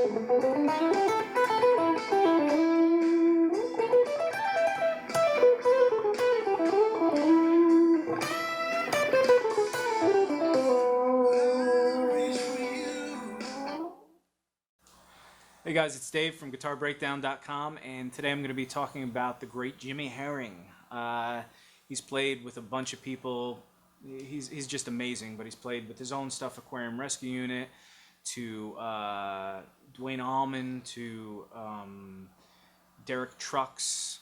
Hey guys, it's Dave from GuitarBreakdown.com, and today I'm going to be talking about the great Jimmy Herring. He's played with a bunch of people. He's just amazing, but he's played with his own stuff, Aquarium Rescue Unit, to Dwayne Allman, to Derek Trucks.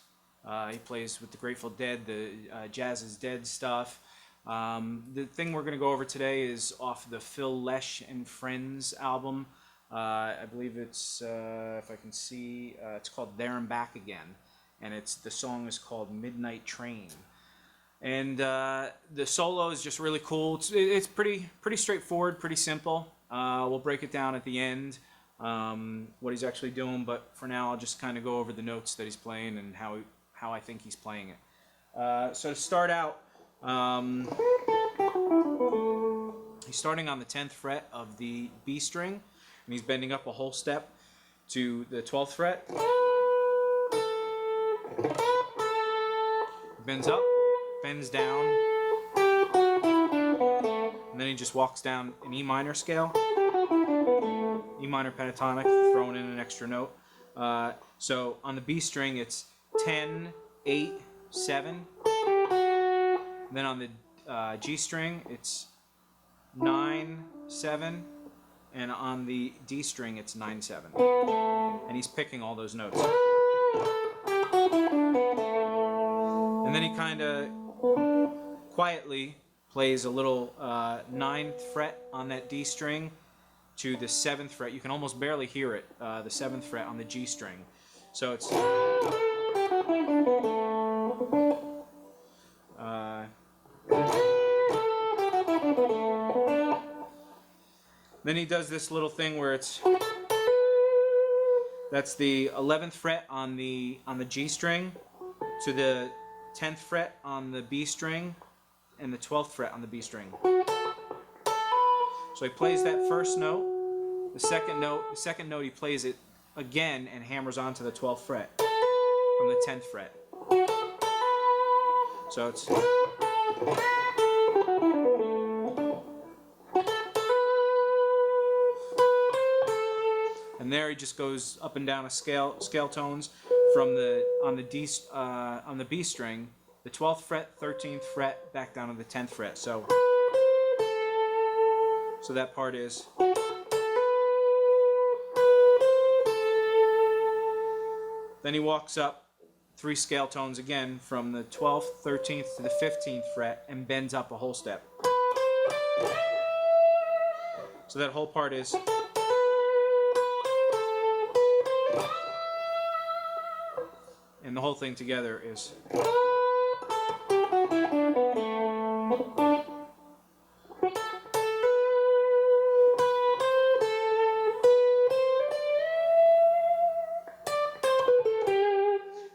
He plays with the Grateful Dead, the Jazz is Dead stuff. The thing we're going to go over today is off the Phil Lesh and Friends album. I believe it's, if I can see, it's called There and Back Again, and the song is called Midnight Train. And the solo is just really cool. It's pretty straightforward, pretty simple. We'll break it down at the end, what he's actually doing, but for now I'll just kind of go over the notes that he's playing and how I think he's playing it. So to start out, he's starting on the 10th fret of the B string, and he's bending up a whole step to the 12th fret. Bends up, bends down, and then he just walks down an E minor scale, E minor pentatonic, throwing in an extra note. So on the B string it's 10, 8, 7. Then on the G string it's 9, 7. And on the D string it's 9, 7. And he's picking all those notes. And then he kind of quietly plays a little 9th fret on that D string to the 7th fret. You can almost barely hear it, the 7th fret on the G string. So it's then he does this little thing where that's the 11th fret on the G string to the 10th fret on the B string and the 12th fret on the B string. So he plays that first note, the second note he plays it again and hammers onto the 12th fret from the 10th fret. So it's and there he just goes up and down a scale tones from on the B string, the 12th fret, 13th fret, back down to the 10th fret. So that part is. Then he walks up 3 scale tones again from the 12th, 13th to the 15th fret and bends up a whole step. So that whole part is. And the whole thing together is.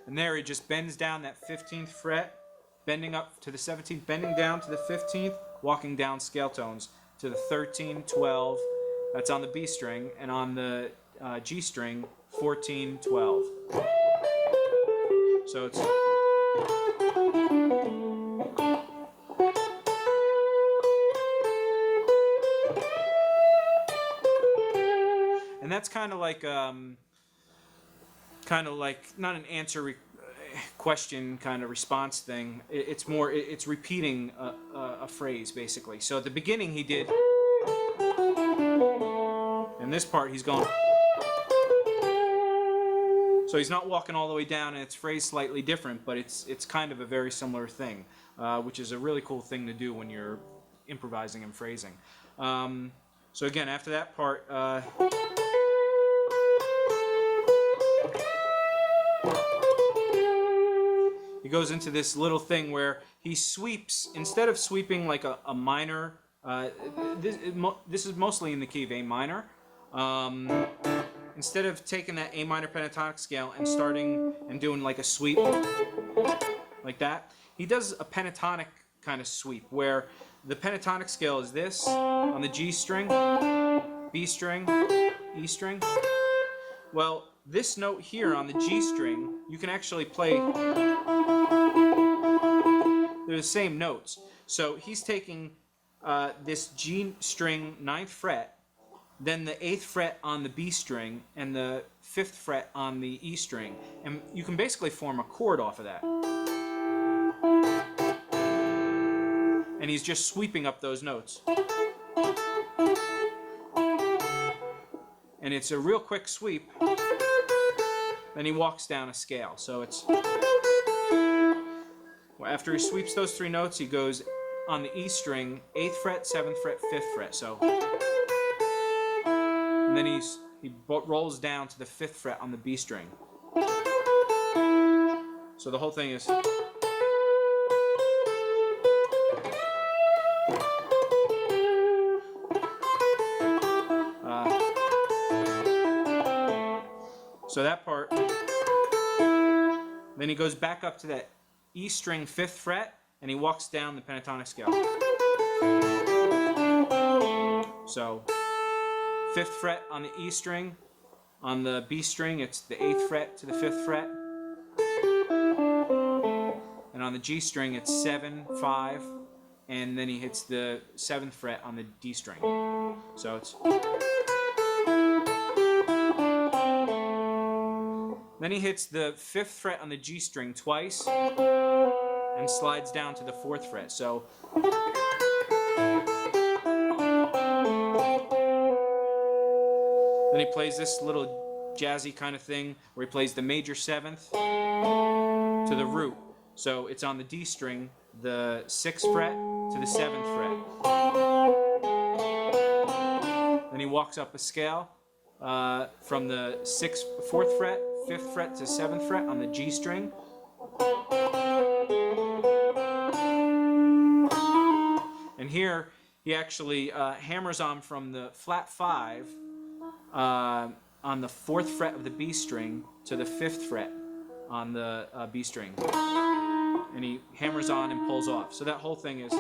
And there he just bends down that 15th fret, bending up to the 17th, bending down to the 15th, walking down scale tones to the 13, 12, that's on the B string, and on the G string, 14, 12. So it's. And that's kind of like not an answer question kind of response thing. It's more, it's repeating a phrase basically. So at the beginning he did, and this part he's going. So he's not walking all the way down, and it's phrased slightly different, but it's kind of a very similar thing, which is a really cool thing to do when you're improvising and phrasing. So again, after that part, he goes into this little thing where he sweeps, instead of sweeping like a minor, this is mostly in the key of A minor. Instead of taking that A minor pentatonic scale and starting and doing like a sweep like that, he does a pentatonic kind of sweep where the pentatonic scale is this on the G string, B string, E string, Well, this note here on the G string, you can actually play. They're the same notes. So he's taking this G string 9th fret, then the 8th fret on the B string, and the 5th fret on the E string. And you can basically form a chord off of that. And he's just sweeping up those notes. And it's a real quick sweep. Then he walks down a scale. So it's... After he sweeps those 3 notes, he goes on the E string, 8th fret, 7th fret, 5th fret. So... And then he rolls down to the 5th fret on the B string. So the whole thing is... So that part, then he goes back up to that E string 5th fret, and he walks down the pentatonic scale. So 5th fret on the E string, on the B string it's the 8th fret to the 5th fret, and on the G string it's 7, 5, and then he hits the 7th fret on the D string. So it's... Then he hits the 5th fret on the G string twice and slides down to the 4th fret. So then he plays this little jazzy kind of thing where he plays the major 7th to the root. So it's on the D string, the 6th fret to the 7th fret. Then he walks up a scale from the 4th fret, 5th fret to 7th fret on the G string. And here he actually hammers on from the flat 5 on the 4th fret of the B string to the 5th fret on the B string. And he hammers on and pulls off. So that whole thing is...